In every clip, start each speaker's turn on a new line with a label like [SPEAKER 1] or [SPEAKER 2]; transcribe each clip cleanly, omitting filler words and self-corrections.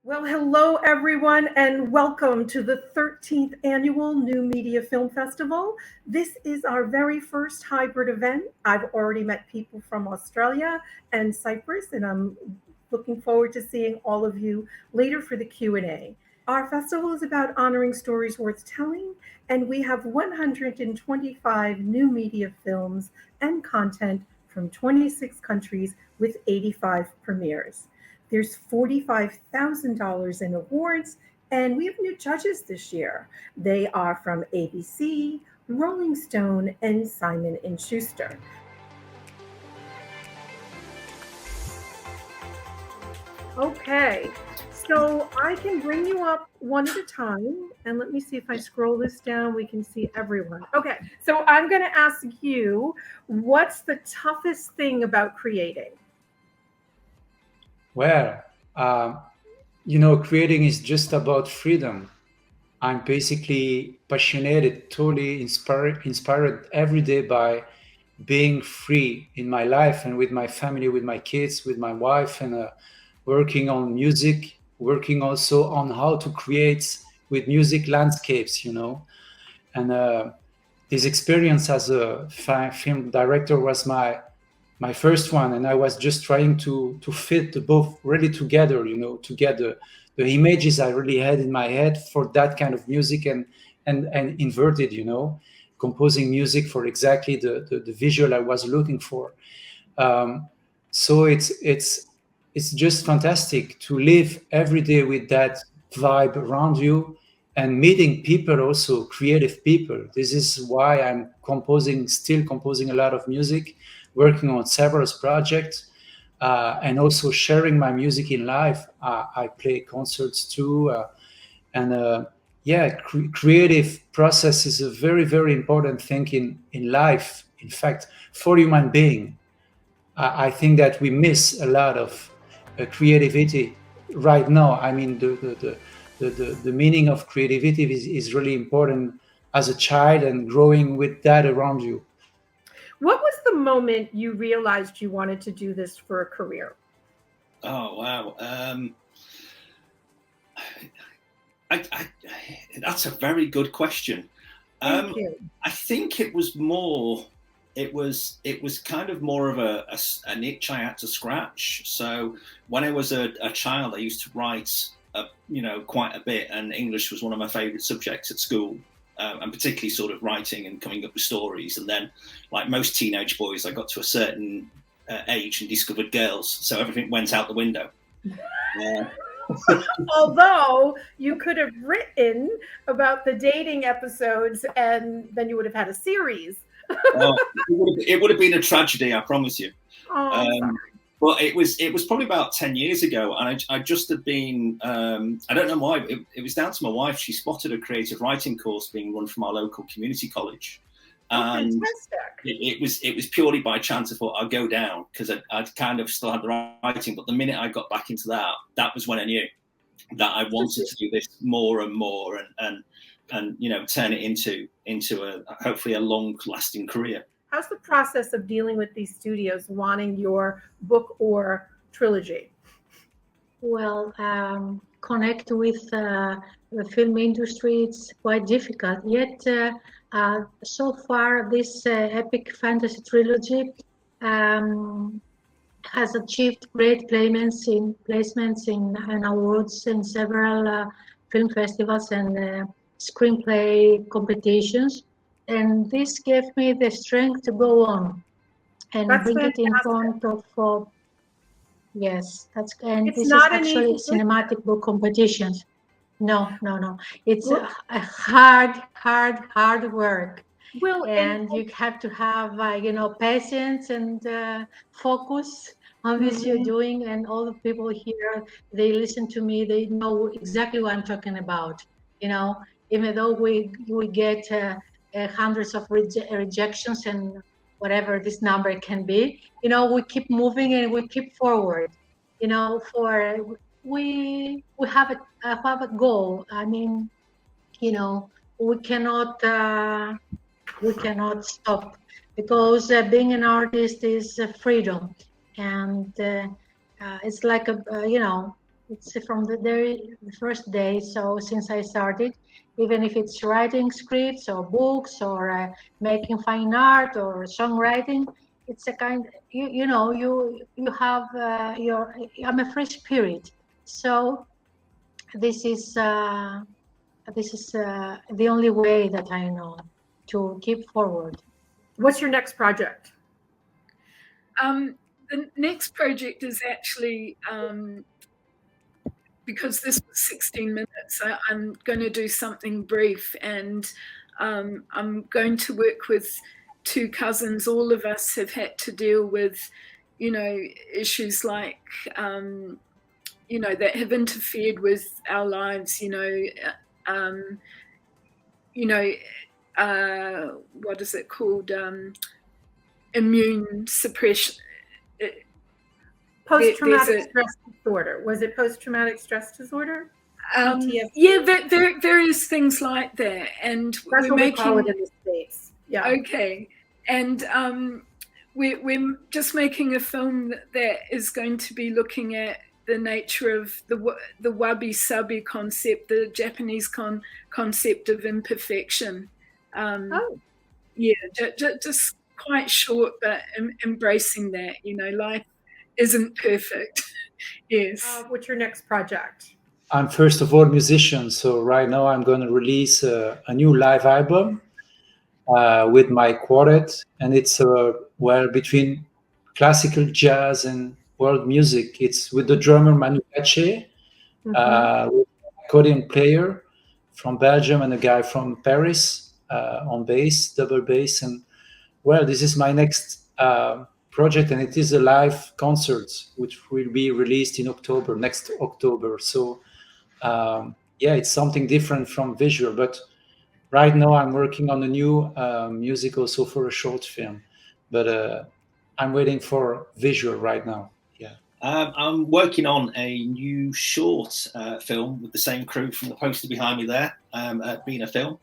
[SPEAKER 1] Well, hello everyone, and welcome to the 13th annual New Media Film Festival. This is our very first hybrid event. I've already met people from Australia and Cyprus, and I'm looking forward to seeing all of you later for the Q&A. Our festival is about honoring stories worth telling, and we have 125 new media films and content from 26 countries with 85 premieres. There's $45,000 in awards, and we have new judges this year. They are from ABC, Rolling Stone, and Simon & Schuster. Okay, so I can bring you up one at a time, and let me see if I scroll this down, we can see everyone. Okay, so I'm going to ask you, what's the toughest thing about creating?
[SPEAKER 2] Well, creating is just about freedom. I'm basically passionate, totally inspired every day by being free in my life and with my family, with my kids, with my wife, and working on music, working also on how to create with music landscapes, And this experience as a film director was my first one, and I was just trying to fit both really together, to get the images I really had in my head for that kind of music and inverted, composing music for exactly the visual I was looking for. So it's just fantastic to live every day with that vibe around you and meeting people, also creative people. This is why I'm still composing a lot of music, working on several projects, and also sharing my music in live. I play concerts too, creative process is a very, very important thing in life. In fact, for human being, I think that we miss a lot of creativity right now. I mean, the meaning of creativity is really important as a child and growing with that around you.
[SPEAKER 1] What was the moment you realized you wanted to do this for a career?
[SPEAKER 3] Oh, wow. That's a very good question.
[SPEAKER 1] Thank you.
[SPEAKER 3] I think it was kind of more of an itch I had to scratch. So when I was a child, I used to write, quite a bit, and English was one of my favorite subjects at school. And particularly sort of writing and coming up with stories. And then, like most teenage boys, I got to a certain age and discovered girls. So everything went out the window.
[SPEAKER 1] Although you could have written about the dating episodes and then you would have had a series.
[SPEAKER 3] It would have been a tragedy, I promise you.
[SPEAKER 1] Oh,
[SPEAKER 3] but it was probably about 10 years ago, and I just had been, I don't know why, it was down to my wife. She spotted a creative writing course being run from our local community college. And
[SPEAKER 1] fantastic.
[SPEAKER 3] It was purely by chance. I thought I'd go down because I'd kind of still had the writing. But the minute I got back into that was when I knew that I wanted to do this more and more and turn it into a hopefully a long-lasting career.
[SPEAKER 1] How's the process of dealing with these studios wanting your book or trilogy?
[SPEAKER 4] Well, connect with the film industry, it's quite difficult. Yet, so far, this epic fantasy trilogy has achieved great placements in awards in several film festivals and screenplay competitions. And this gave me the strength to go on and bring it in front of. Yes, this is actually cinematic book competitions. No. It's a hard work.
[SPEAKER 1] Well,
[SPEAKER 4] and you have to have patience and focus on this you're doing. And all the people here, they listen to me. They know exactly what I'm talking about. Even though we get hundreds of rejections and whatever this number can be, we keep moving and we keep forward. We have a goal. I mean, we cannot stop because being an artist is freedom, and it's like It's from the first day. So since I started, even if it's writing scripts or books or making fine art or songwriting, it's a kind. You know you have your. I'm a free spirit. So this is the only way that I know to keep forward.
[SPEAKER 1] What's your next project?
[SPEAKER 5] The next project is actually, because this was 16 minutes, I'm going to do something brief, and I'm going to work with two cousins. All of us have had to deal with, you know, issues like, you know, that have interfered with our lives, you know, what is it called? Immune suppression.
[SPEAKER 1] Post-traumatic stress disorder. Was it post-traumatic stress disorder?
[SPEAKER 5] Yeah, various things like that. And
[SPEAKER 1] that's what we call it in the States. Yeah.
[SPEAKER 5] Okay. And we're just making a film that is going to be looking at the nature of the wabi-sabi concept, the Japanese concept of imperfection. Yeah, just quite short, but embracing that, you know, life isn't perfect. Yes.
[SPEAKER 1] What's your next project?
[SPEAKER 2] I'm first of all musician, so right now I'm going to release a new live album with my quartet, and it's well between classical jazz and world music. It's with the drummer Manu Katché, with an accordion player from Belgium and a guy from Paris on bass, double bass, and well, this is my next project, and it is a live concert which will be released in next October. So yeah, it's something different from visual, but right now I'm working on a new music also for a short film, but I'm waiting for visual right now. Yeah.
[SPEAKER 3] I'm working on a new short film with the same crew from the poster behind me there, being a film.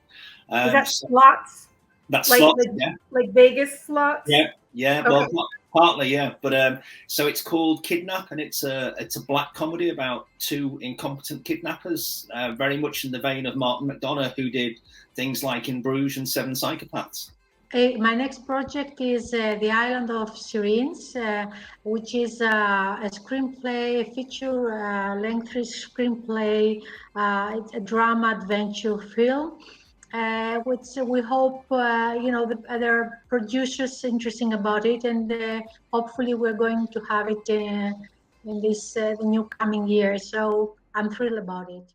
[SPEAKER 1] Is that slots?
[SPEAKER 3] That's
[SPEAKER 1] like,
[SPEAKER 3] slots, yeah.
[SPEAKER 1] Like Vegas slots?
[SPEAKER 3] Yeah, okay. Well, partly, yeah. But so it's called Kidnap, and it's a black comedy about two incompetent kidnappers, very much in the vein of Martin McDonagh, who did things like In Bruges and Seven Psychopaths.
[SPEAKER 4] My next project is The Island of Sirens, which is a screenplay, a feature-length screenplay. It's a drama adventure film, which we hope, you know, there are producers interesting about it, and hopefully we're going to have it in this the new coming year. So I'm thrilled about it.